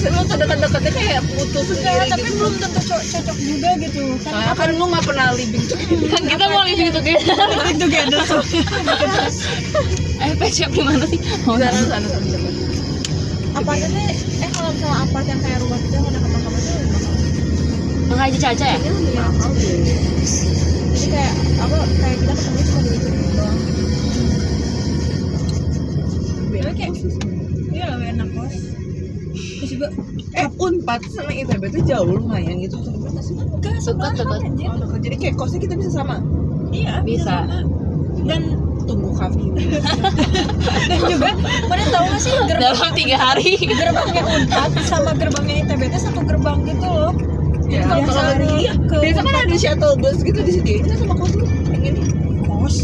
Lu dekat-dekatnya kayak putus sendiri tapi gitu. belum tentu cocok juga gitu Kan lu nggak pernah living together. Kan kita mau living together. together Pet shop di mana sih? Oh, Sana. apartemennya kalau misalnya apart yang kayak rumah kita yang ada kamar-kamar itu Enggak aja Caca ya? Kayaknya lebih mahal deh. jadi kayak kita ketemu cuma di itu doang tapi kayak iya lebih enak kos terus juga Unpad sama ITB tuh jauh lumayan gitu. Sebenarnya sih. enggak Dekat. anjir. Oh, dekat. Jadi kayak kosnya kita bisa sama. Iya Bisa. sama. Dan Tunggu kami. juga mana tahu nggak sih Dalam 3 hari. gerbangnya Unpad sama gerbangnya ITB itu satu gerbang gitu loh. Ya, Kalau kalau misalnya lagi ke biasa kan ada shuttle bus gitu disediain kan sama kos lu. Pengen kos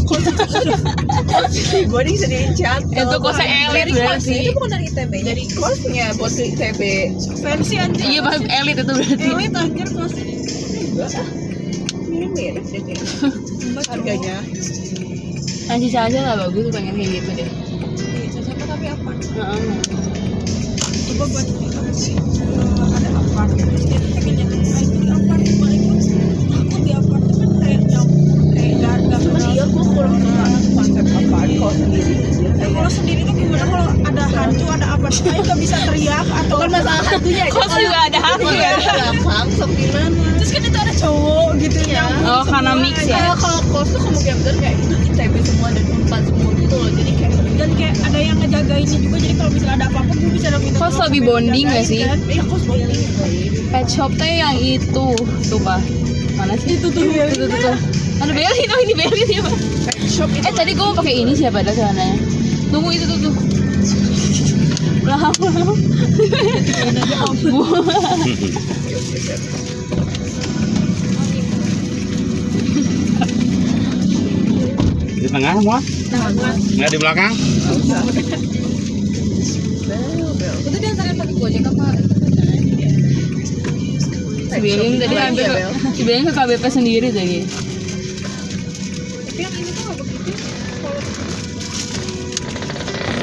gue disediain shuttle. Itu kosnya elit dari berarti. kosnya itu bukan dari ITB Dari kosnya buat ke ITB. fancy anjir. Iya, Bang, elit itu berarti. Elit anjir kos. Mirip deh kayaknya. Harganya. Nah, si Caca lah bagus tuh pengen kayak gitu deh. Iya, sama tapi apa? Heeh. Coba buat ada apa? Terus dia tuh pengen nyetir di apartemen itu takut di apartemen kayak nggak Cuma iya gue kurang suka konsep apart kalau sendiri. kalau sendiri tuh gimana kalau ada hantu ada apa saya nggak bisa teriak atau Bukan masalah hantunya aja. Kos juga ada hantu ya. Gampang sok gimana? terus kan itu ada cowok gitu nyambung Oh, karena semua. mix ya. Kalau kos tuh kemungkinan besar kayak itu ITB semua dan Unpad semua gitu loh. Jadi kayak dan kayak ada yang ngejagainnya juga jadi kalau misalnya ada apa-apa gue bisa minta Kos tolong lebih sampai bonding nggak dijagain, sih? kan? iya kos bonding baik. Pet shop teh yang itu tuh Pak. Mana sih? Itu tuh. Ada Beli tuh, ini Beli dia Pak. Pet shop itu Tadi gue pakai ini siapa ada celananya? Tunggu itu tuh. Lah. Di tengah semua? Nggak di belakang? itu dia antarin pakai gojek apa Si Beling tadi hampir si Beling ke KBP sendiri tadi. tapi yang ini tuh nggak begitu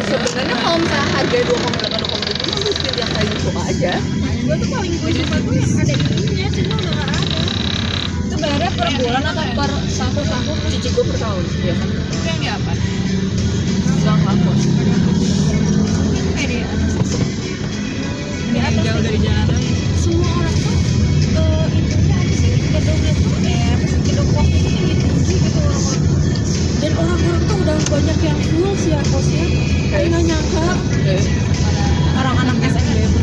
sebenarnya kalau misalnya harga 2,8 lu pilih yang paling coba aja. gue tuh paling gue suka tuh yang ada ininya cuma udah nggak ada itu bayarnya per bulan atau per satu Cici gue per tahun ya kan. Itu yang di apa? Gang kos. di atas Jauh dari jalan raya. semua orang tuh intinya apa sih gedungnya tuh apa sih gedung kos itu tinggi gitu orang-orang dan orang-orang tuh udah banyak yang full sih ya kosnya kayak nggak nyangka orang-anak SMBP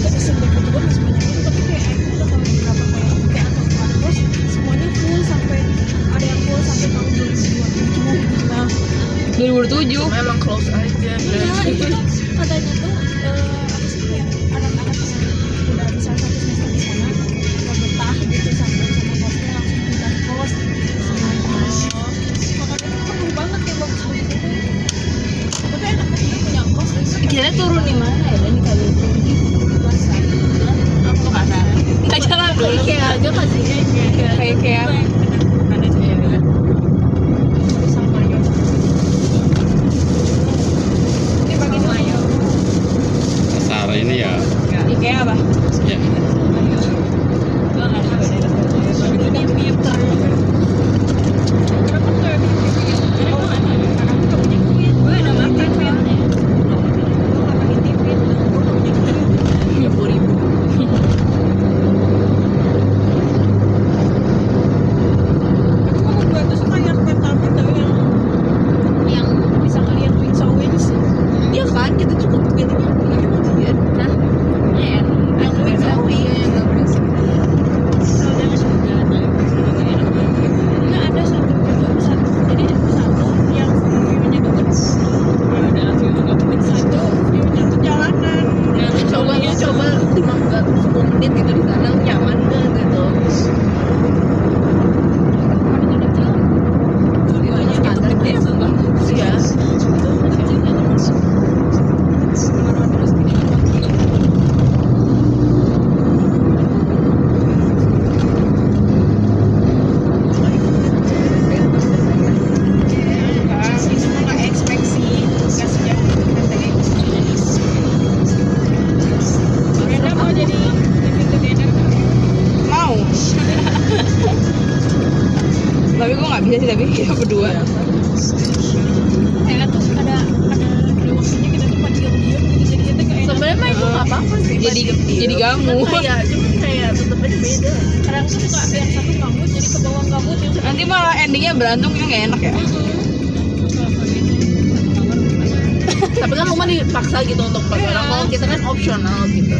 SMBP juga masih banyak itu tapi kayak itu udah kalau beberapa kayak atas kos semuanya full sampai ada yang full sampai tahun 2027 nah 2007. Memang close aja. iya itu tuh katanya tuh apa sih kayak anak-anak yang udah bisa satu semester di sana nggak betah gitu sama kosnya langsung pindah kos makanya itu penuh banget yang bagus begitu tapi enaknya juga punya kos Kira turun di mana ya? Dan di KBP. Aku ke kasar. Enggak jalan dulu. Kayak aja kasihnya Kayak Pasar ini ya. IKEA apa? Ya. apa sih. Jadi gamu. Kayak cuma kayak tetep aja beda. Kadang tuh suka yang satu gabut jadi ke bawah gabut yang satu. Nanti malah endingnya berantem kan nggak enak ya. Tapi kan rumah dipaksa gitu untuk pacaran. Kalau kita kan opsional gitu.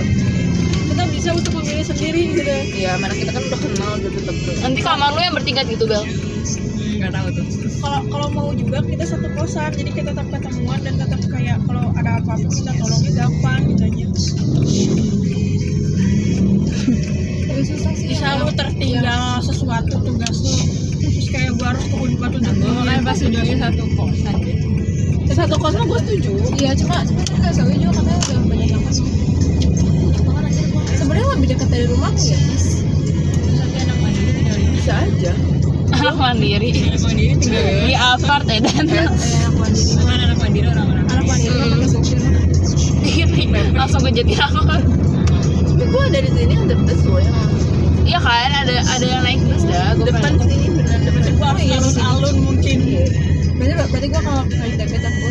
Kita bisa untuk memilih sendiri gitu. Iya, mana kita kan udah kenal gitu tetep. Nanti kamar lu yang bertingkat gitu Bel. Nggak tahu tuh. Kalau mau juga kita satu kosan, jadi kita tetap ketemuan dan tetap kayak kalau ada apa-apa kita tolongnya gampang gitu aja. Bisa lu tertinggal sesuatu tugas lu, terus kayak gua harus ke Unpad untuk Makanya pas ujungnya satu kosan. Satu kosan gue setuju. Iya, cuma nggak tahu juga katanya udah banyak yang masuk. Sebenarnya lebih dekat dari rumahku ya, Mas. Tapi anak mandiri tinggal di Bisa aja. Anak mandiri. Di apart ya dan. anak mandiri. Mana anak mandiri orang-orang. Anak mandiri kan pakai sopir. Langsung ke Jatinangor. Tapi gue dari sini ada bus loh yang Iya kan ada yang naik bus dah. Gua depan pernah- sini benar depan. Gua harus alun mungkin. Berarti gua kalau naik debit aku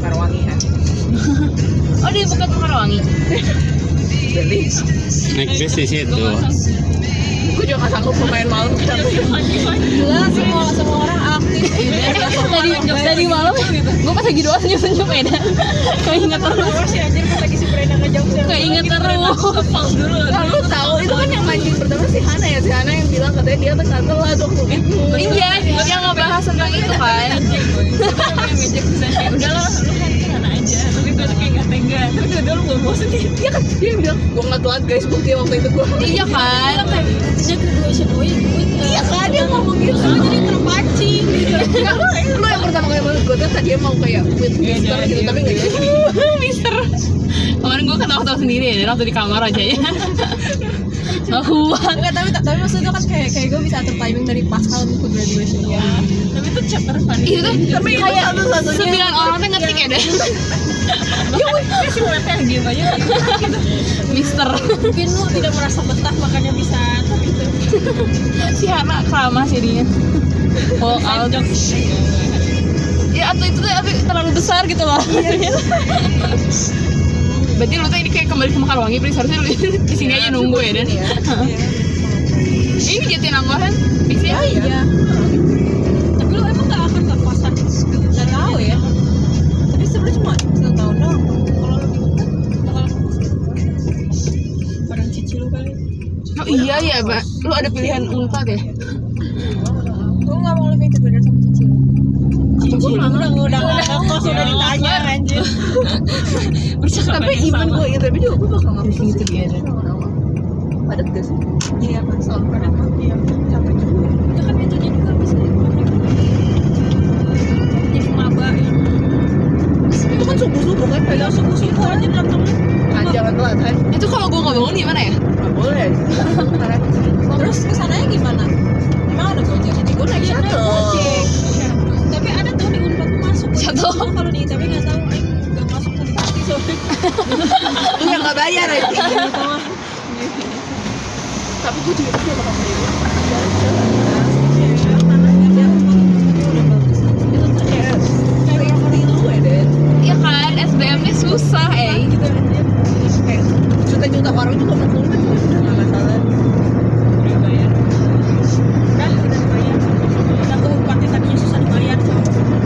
Karwangi kan. Oh di bukan Karawangi. Jadi Naik bis di situ. gue juga nggak sanggup main malam. Gila, semua orang aktif. Tadi malam gue pas lagi doa senyum-senyum ya dan keinget terus. Terus sih anjir pas lagi si Brenda ngejauh sih. Keinget terus. Lalu tahu itu kan yang mancing pertama si Hana ya, si Hana yang bilang katanya dia tuh kantor lah waktu itu. Iya, yang ngebahas tentang itu kan. Udahlah, lu kan sana aja. Tapi gue tuh kayak gak tega. Tapi udah lu gak mau sendiri. Iya kan dia yang bilang gue nggak telat guys bukti waktu itu gue. Iya kan. Dia kedua si Boy, Iya kan dia ngomong gitu. jadi terpancing. Lu yang pertama kali masuk gue tuh tadi dia mau kayak with mister gitu tapi nggak jadi. Mister. Kemarin gue ketawa-tawa sendiri ya, dan waktu di kamar aja ya. Nggak kuat. Enggak, tapi maksudnya kan kayak gue bisa atur timing dari Pascal untuk graduation ya. Tapi itu chapter funny. Itu tuh Tapi itu kayak satu-satunya 9 orang tuh ngetik ya deh. Si Wete yang diem aja gitu. Mister. Mungkin lu tidak merasa betah makanya bisa tapi itu. Si Hana keramas jadinya. Walk out. Ya atau itu tuh terlalu besar gitu loh. Berarti lu tuh ini kayak kembali ke Mekarwangi, berarti seharusnya lu di sini aja nunggu ya dan. Ini Jatinangor kan? Bisa Iya. Tapi lu emang gak akan ke kosan? Gak tahu ya. Tapi sebenarnya cuma 1 tahun doang. Kalau lu bakal ke kosan. Barang cici lu kali. Oh iya ya, Mbak. Lu ada pilihan Unpad ya? Gue gak mau living together sama cici lu. Cici lu udah gak kos udah ditanya anjir. Tapi even gue interview juga gue bakal nggak Living together. padat gak sih? Iya pas tahun pertama dia capek juga. Itu kan itunya juga bisa dipakai. Jadi maba ya. Itu kan subuh-subuh kan Ya pegang subuh-subuh aja datangnya. jangan telat kan? Itu kalau gua nggak bangun gimana ya? Nggak boleh. Karena Terus kesananya gimana? Emang ada Gojek? Jadi gue naik Shuttle. Gojek. Tapi ada tuh di Unpad masuk. Shuttle. Gua kalau di ITB nggak tahu, nggak masuk satu kali soalnya. lu yang nggak bayar ya. Tapi gue juga tuh bakal beli. Iya kan, SBM-nya susah, Kayak juta-juta orang juga mau kumpul juga nggak masalah. Udah bayar. Udah ke Unpad tadinya susah dibayar.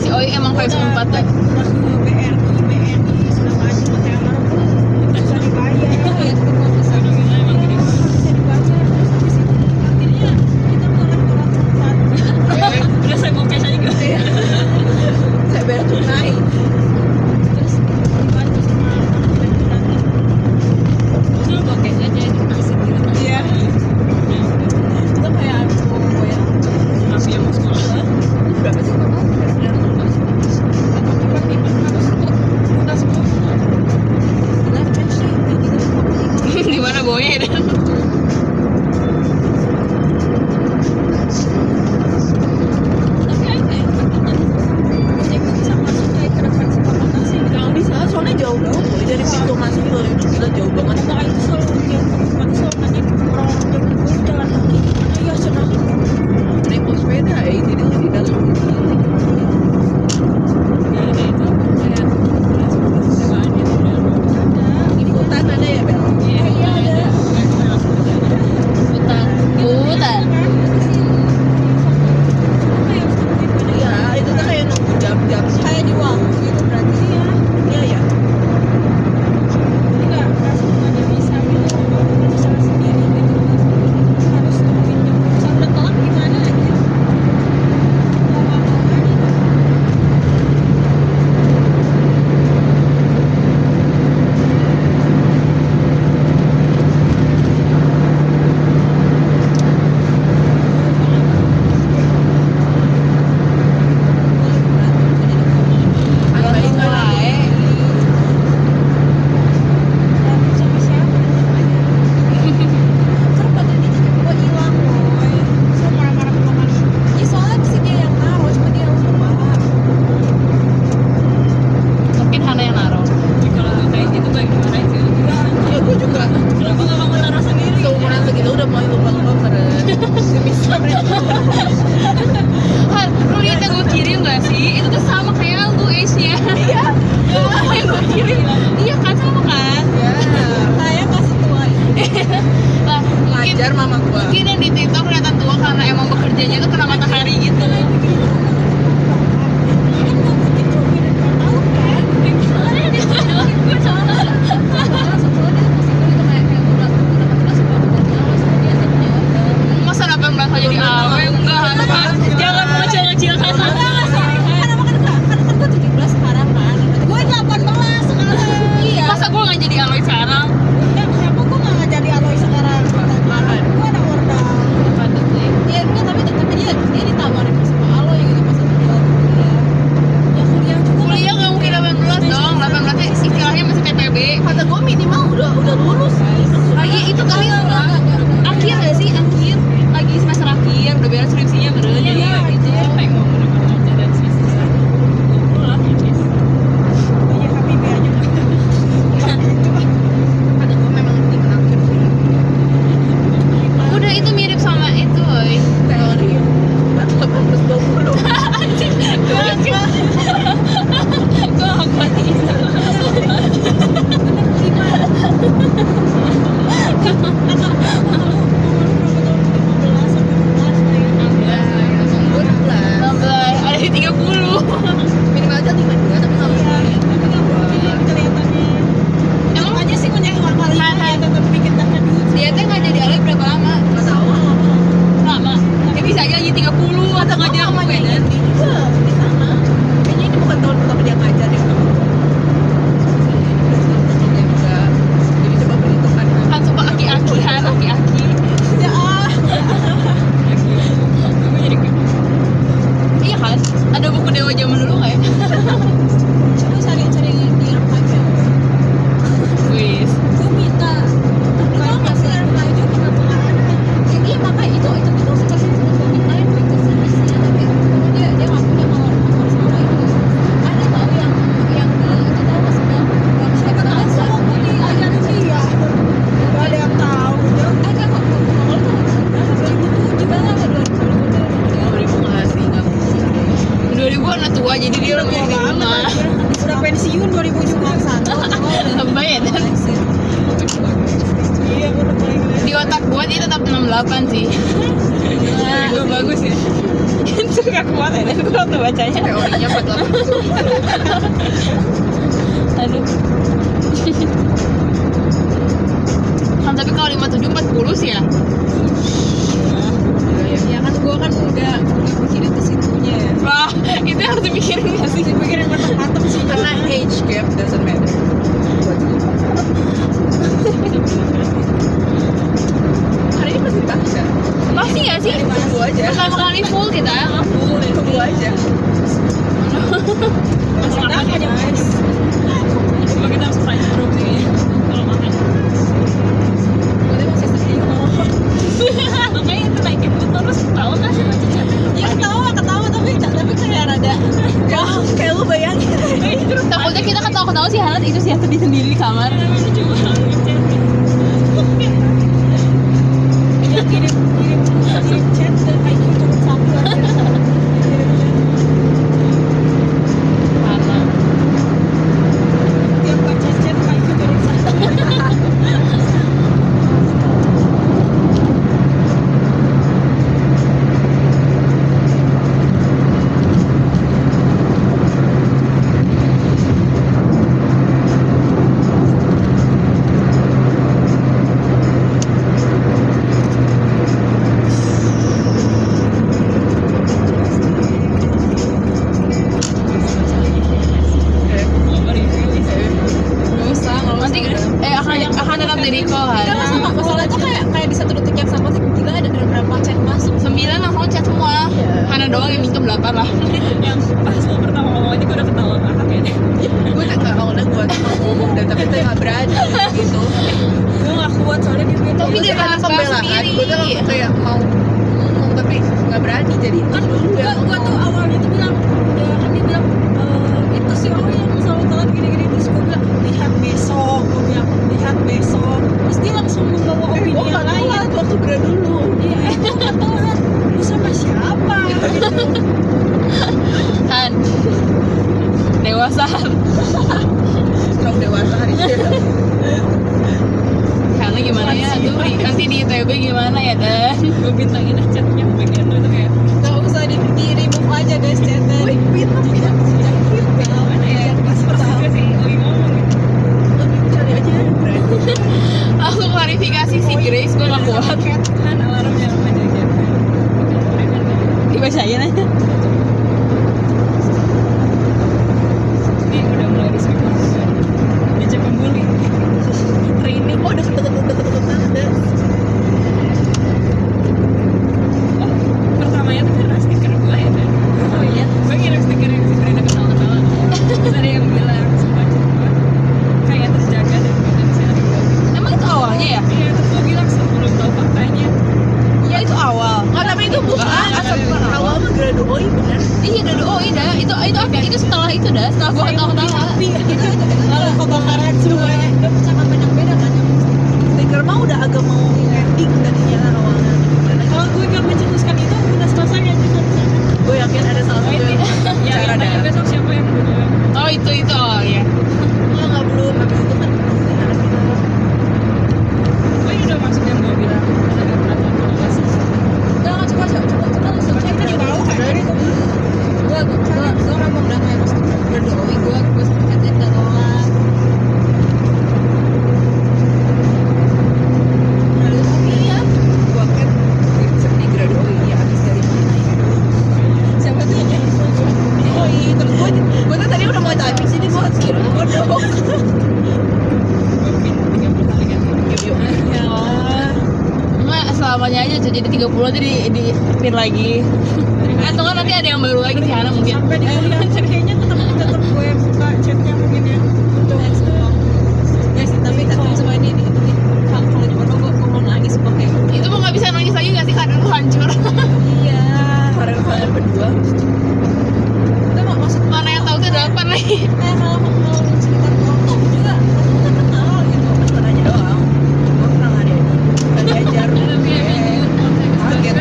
Si Oi emang vibes Unpad ya. Udah ke BRI sudah maju pakai amarok tuh susah dibayar. Ya tapi kok bisa dibayar. Terus habis itu akhirnya kita mulai Unpad. Udah saya mau cash aja gitu. Saya bayar tunai. Terus dibantu sama nanti. Terus lu bawa cash aja asik gitu. Iya. Itu kayak habis mau bayar. Masih mau sekolah. Berapa sih total? Ada buku dewa zaman dulu nggak ya? Coba cari di archive-nya. Wis. Gue minta. Lu tau nggak sih archive-nya kenapa nggak ada? Ya, iya makanya itu seperti gue mintain gue ke sini tapi dia nggak punya masalah itu. Ada tau yang itu tau nggak sih Bang? Siapa tahu gue diajarin dia. Gak ada yang tahu. Ada kok. Kalau tuh 2007 banget ada 2007. 2000 nggak sih, nggak mungkin. 2000 anak tua jadi dia udah punya di rumah. Udah pensiun 2001. Lebay ya dan Iya, gue udah paling di otak gua dia tetap 68 sih. Gua bagus ya. Itu gak kuat ya dan gua waktu bacanya. Teorinya 48. Aduh. Kan tapi kalau 57 40 sih ya. ya kan gue kan udah mikirin ke situnya ya. Wah, itu harus dipikirin gak sih? Mikirin mateng-mateng sih. Karena age gap doesn't matter. Hari ini masih tahu kan? Masih gak sih? Tunggu aja. Pertama kali full kita. Full dan tunggu aja. Masih ada aja guys. Coba kita harus try dulu sih. Kalau makan. Gue masih sedih. Makanya itu naikin gue terus tahu gak sih macam Ya ketawa tapi kayak rada. Ya, kayak lu bayangin. takutnya kita ketawa-ketawa sih Hanat itu sih sedih sendiri di kamar. Ya kirim chat dan IQ turun 1 aja. Mana? Tiap baca chat IQ turun 1. Nanti akan tetap di recall Enggak kan. masalah itu kayak di 1 detik yang sama sih gila ada berapa chat masuk. 9 langsung chat semua. Hana doang yang minjem 8 lah. Yang pas lo pertama ngomong aja gue udah ketawa banget ya. Gue udah awalnya gue ngomong dan tapi saya nggak berani gitu. Gue gak kuat soalnya dia bilang Tapi dia karena bahas pembelaan, sendiri. gue tuh langsung kayak mau ngomong tapi nggak berani jadi kan dulu yang gue tuh awalnya tuh bilang udah kan dia bilang itu sih orang yang selalu telat gini-gini terus gue bilang lihat besok terus dia langsung membawa opini gue yang nggak lain telat waktu berat dulu. iya gue nggak telat lu sama siapa gitu Han. Dewasa. Terlalu dewasa hari ini. Karena gimana ya tuh nanti di ITB gimana ya dan gue bintangin chatnya bagian itu kayak nggak usah di remove aja guys chatnya Wait, gimana ya pas pertama sih lagi ngomong gitu. cari aja berani. Aku klarifikasi si Grace gue gak kuat. kan alarmnya apa aja Dibacain aja. Ini udah mulai diskusi. Dia pembuli. Training. Oh, deket banget deh. Oh, pertamanya tuh karena stiker gue ya kan. oh iya Gue ngirim stiker yang si Brenda ketawa-ketawa. Terus ada yang bilang sumpah gue kayak terjaga dan potensial. Emang itu awalnya ya? Iya, terus gue bilang sebelum tahu faktanya. Iya itu awal. Oh, tapi itu bukan asal awal mah graduoi bener. Iya, udah OI dah. Itu setelah itu dah. Setelah gue ketawa-ketawa. itu lalu kebakaran semuanya sama banyak beda kan Stiker mah udah agak mau ending tadinya awalnya. kalau gue gak mencetuskan itu udah selesai ya bisa Gue yakin ada salah satu yang cara dah. Besok siapa yang duluan? Oh itu oh ya. Oh, nggak belum. Habis itu kan Oh ini udah masuk yang gue bilang ada peraturan pengawas. Enggak, coba langsung cek kan tahu kan gue ngomong udah kayak pas berdoi gue seperti udah tolak graduoi ya. Gue kan sedih graduoi ya habis dari mana ya. siapa tuh yang Oh iya, terus gue tuh tadi udah mau typing sini gue kira bodoh. Yuk. Enggak, selamanya aja jadi 30 aja di pin lagi. Atau kan nanti ada yang baru lagi si Hana mungkin. Sampai di kuliah kayaknya tetap gue buka chatnya mungkin ya untuk Guys, tapi semua ini kalau jodoh gue mau nangis pakai. Itu mau nggak bisa nangis lagi nggak sih karena lu hancur. Iya. kalian berdua. Itu maksud Mana yang tahu tuh 8 lagi. kalau cerita kelompok juga kita kenal gitu, cuma nanya doang. Gue pernah nggak diajar. Kaget.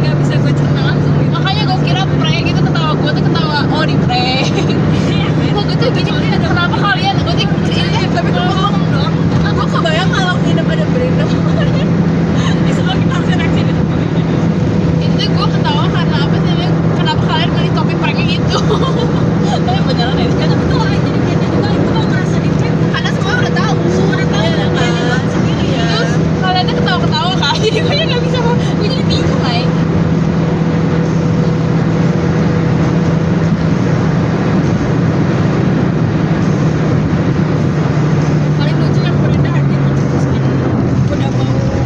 Nggak bisa gue cerita langsung. Makanya gue kira prank itu ketawa gue tuh ketawa di prank. Kok gue tuh gini kenapa kalian gue tuh Tapi kalau ngomong dong, aku kebayang kalau hidup ada berendam. Ini semua kita harus reaksi gitu. itu gue ketawa karena apa sih namanya? Kenapa kalian milih topik pranknya gitu? Tapi beneran ya, kan tapi kalau yang jadi berendam juga itu kalau ngerasa di chat, Karena semua udah tahu. kan sendiri ya. Terus kalian tuh ketawa-ketawa kan? Jadi gue nggak bisa, gue jadi bingung lah. Paling lucu yang Brenda dia mencetuskan udah mau apa gitu kan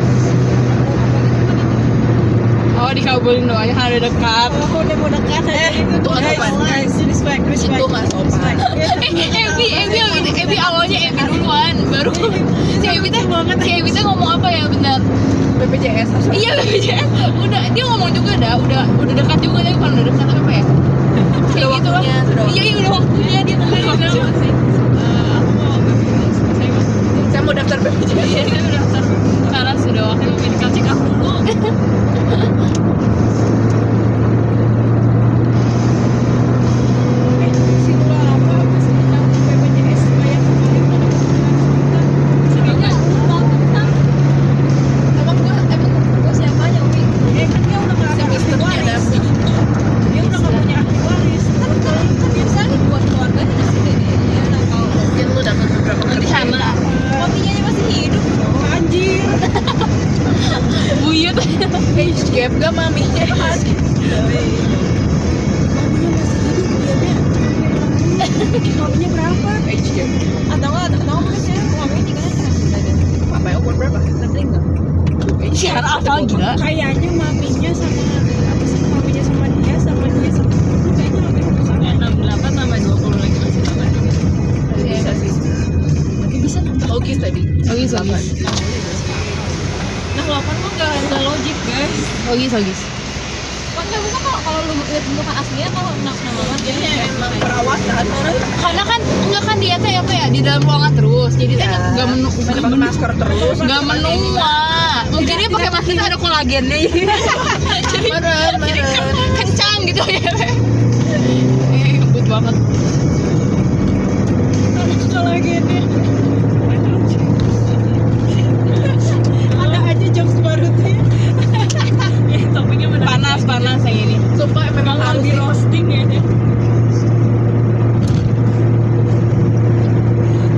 itu. Oh dikabulin doanya kan udah dekat. Kalau udah mau dekat aja itu tuh nggak sopan. guys, respect. Itu nggak sopan. Ebi awalnya Ebi duluan, baru si Ebi teh ngomong apa ya bentar? BPJS Iya BPJS. Udah dia ngomong juga udah dekat juga tapi bukan udah dekat apa ya? Kayak gitu lah. waktunya, sudah Iya udah waktunya dia ngomong gitu. Saya mau daftar BPJS. Iya saya udah daftar. Karena sudah waktu medical check up dulu. Si Lula apa sih tentang BPJS bayar sekali udah dapat 100 juta. Kayaknya emang gue siapanya Umi? Kan dia udah nggak ada ahli waris. Dia udah nggak punya ahli waris. Kan biasanya buat keluarganya ngasih dedenya. Nah kalau mungkin lu dapat beberapa Nanti sana papinya masih hidup. Anjir. buyut. Age gap gak maminya? Maminya masih hidup dia maminya berapa? Age gap. Atau mungkin saya maminya nikahnya kan ada. Papa yang umur berapa? Lebih enggak? Siaran apa gila? Kayaknya maminya sama apa sih maminya sama dia sama kayaknya hampir sama. 68 tambah 20 lagi masih 8. Bisa sih. Tapi bisa nambah logis tadi. Logis. Nah 8 mah nggak logik guys. Logis. Nggak bisa kalau lu lihat bentukan aslinya kalau nama dia emang perawatan orang Karena kan enggak kan dia teh apa ya di dalam ruangan terus. Jadi teh enggak pakai masker terus. enggak menua. Mungkin dia pakai masker ada kolagennya. Jadi kencang gitu ya. Lembut banget. Kalau gini ada aja jokes baru tuh. Topiknya Panas yang ini. sumpah memang harus di roasting ya deh.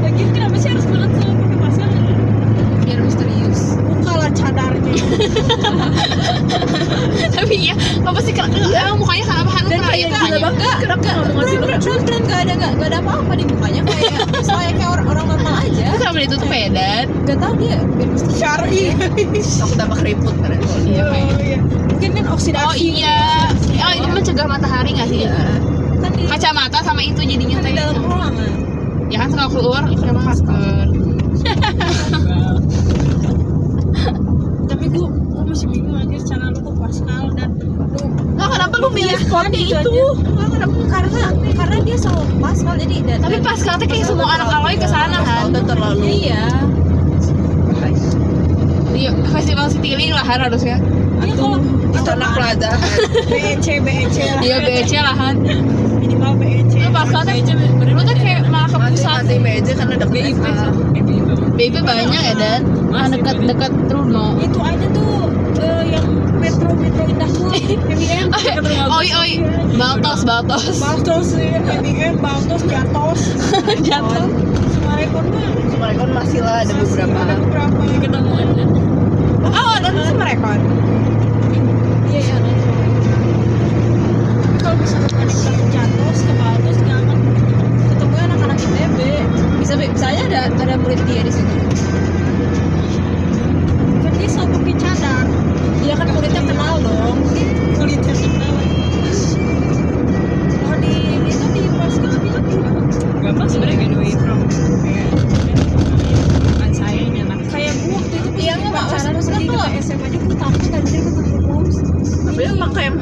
Lagi kenapa sih harus banget sama pakai masker? Biar misterius. Bukalah cadarnya. Tapi iya, apa sih mukanya kenapa Hanu dan pernah kayak itu gila aja. banget kenapa beneran nggak ada apa-apa di mukanya kayak orang normal aja. Itu sama ditutup ya dan Gak tau dia biar mesti Syari. aku tambah keriput karena iya kayak. iya. Mungkin kan oksidasi. Oh iya. Oh itu mencegah matahari nggak sih? kan di Kacamata sama itu jadinya teh. dalam ruangan. Ya kan kalau keluar pakai masker. Tapi gue masih bingung aja cara lu ke Pascal dan lu Nah, kenapa lu milih spotnya gitu itu? Nah, kenapa? Karena dia selalu Pascal jadi Tapi Pascal teh kayak semua anak alay ke sana kan. Udah terlalu iya. Iya, festival Citylink lah harusnya. dia kalau Istana Plaza. BEC lah. Iya BC lahan. Minimal BEC. Lu Pascal teh lu tuh kayak malah ke pusat. Masih meja karena deket SMA. BIP banyak ya dan dekat Truno. Itu aja tuh yang metro indah tuh MIM. Oi, Baltos. Baltos MIM, Baltos, Jatos. Jatuh. Sumarekon mah Sumarekon masih lah ada beberapa. ada beberapa Ketemuan. oh ada tuh Sumarekon. Iya iya. Tapi kalau misalnya connect ke Jatos ke Baltos nggak akan Ketemu anak-anak ITB. Bisa aja ada murid dia di situ. kan dia selalu pakai cadar.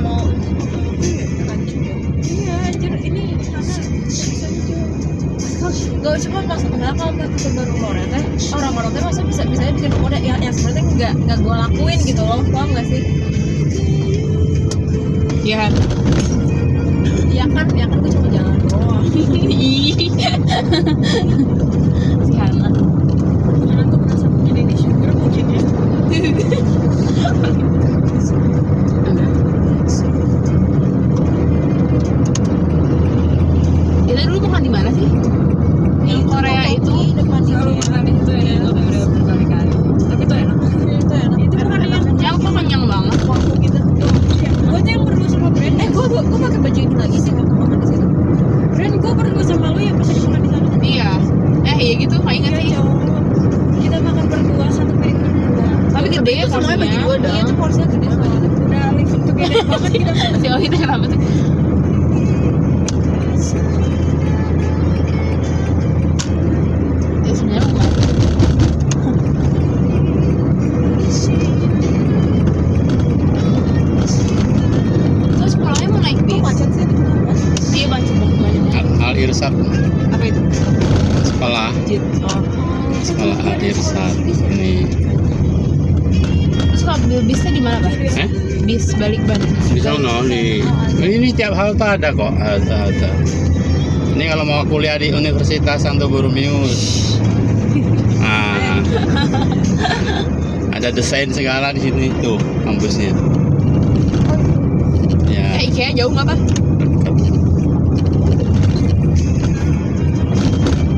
mau Iya, anjir ini karena bisa lucu. Gak cuma maksudnya kalau ke baru orang teh, orang-orang teh masa bisa bikin udah yang sebenarnya nggak gue lakuin gitu loh, paham nggak sih? Iya. Ya kan gue cuma jalan doang. Ih. Si Hana. karena tuh merasa punya daddy sugar mungkin ya. Kita dulu makan di mana sih? Yang Korea itu. Depan Selalu makan itu ya, udah berkali-kali. Tapi itu enak. itu enak. Itu bukan yang Yang kok kenyang banget. waktu gitu. Gue tuh yang berdua sama Brand. Gue pakai baju ini lagi sih waktu makan di situ. Brand, gue berdua sama lu ya pas lagi makan di sana. Iya. Iya gitu, kayak inget sih. Kita makan berdua satu piring berdua. Tapi gede ya Semuanya bagi porsinya. dua dong. Iya itu porsinya gede soalnya. Udah living together banget kita. Si Oh itu kenapa sih? Ya sebenarnya enggak. Terus pulangnya mau naik bis. Macet sih di mana? Iya banyak banget. Al Irsad, Apa itu? sekolah Oh. sekolah Al Irsad ini. Terus kalau ambil bisnya di mana, Pak? Bis balik Bandung. Di sono ini tiap halte ada kok, halte. Ini kalau mau kuliah di Universitas Santo Borromeus. Nah, ada desain segala di sini tuh kampusnya. Ya, IKEA jauh nggak, Pak?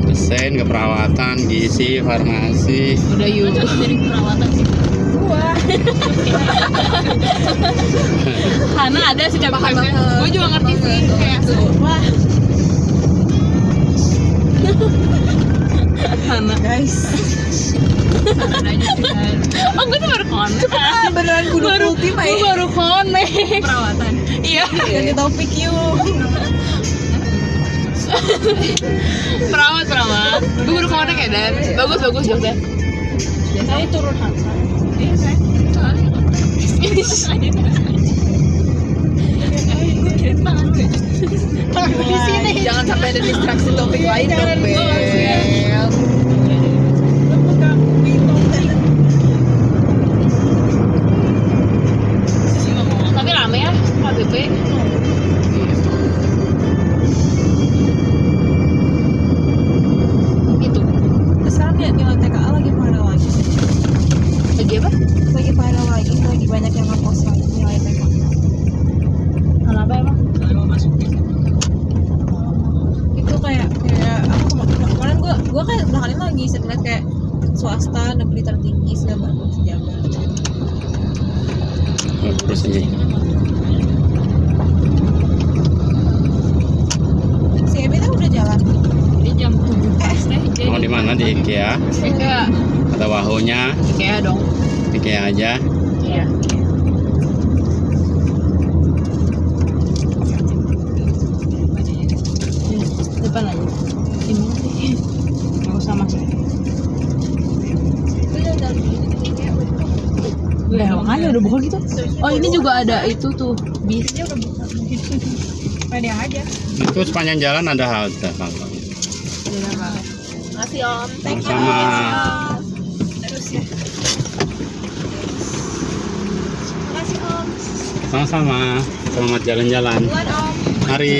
desain, keperawatan, gizi, farmasi. Udah yuk. Jadi perawatan sih. Hana ada sih cabang cabangnya. Gue juga ngerti sih kayak Wah, Hana. guys. Aja sih kan. Oh gue tuh baru connect. Beneran kudu Baru ultima gue ya. baru connect. Perawatan. Iya. Ganti topik yuk. Perawat. Gue baru connect ya Dan. Bagus jokesnya. Biasanya turun harga. Iya kan? Jangan sampai ada distraksi topik lain dong, Bel. Tapi rame ya KBP. Itu. Sekarang nilai TKA lagi viral lagi. Lagi apa? Lagi viral lagi, lagi banyak yang nge-post lagi nilai TKA. Kenapa emang? Kalau masuk Itu kayak aku kemarin gue kayak belakangan ini lagi lihat kayak swasta negeri tertinggi segala macam sejabat. Terus aja. Si Ebe tuh udah jalan. Ini jam 7 pas deh. Mau di mana, di IKEA? IKEA. Ada wahunya, IKEA dong. IKEA aja. Iya. Depan aja. Ini sih. Nggak usah masuk. Itu udah jalan di IKEA udah. Ya makanya udah buka gitu. Oh ini juga ada itu tuh bis. Dia udah buka mungkin. Pede aja. Itu sepanjang jalan ada halte. Makasih Om. Sama-sama. Terus ya. Makasih Om. Sama-sama. Selamat jalan-jalan. Duluan Om. Mari.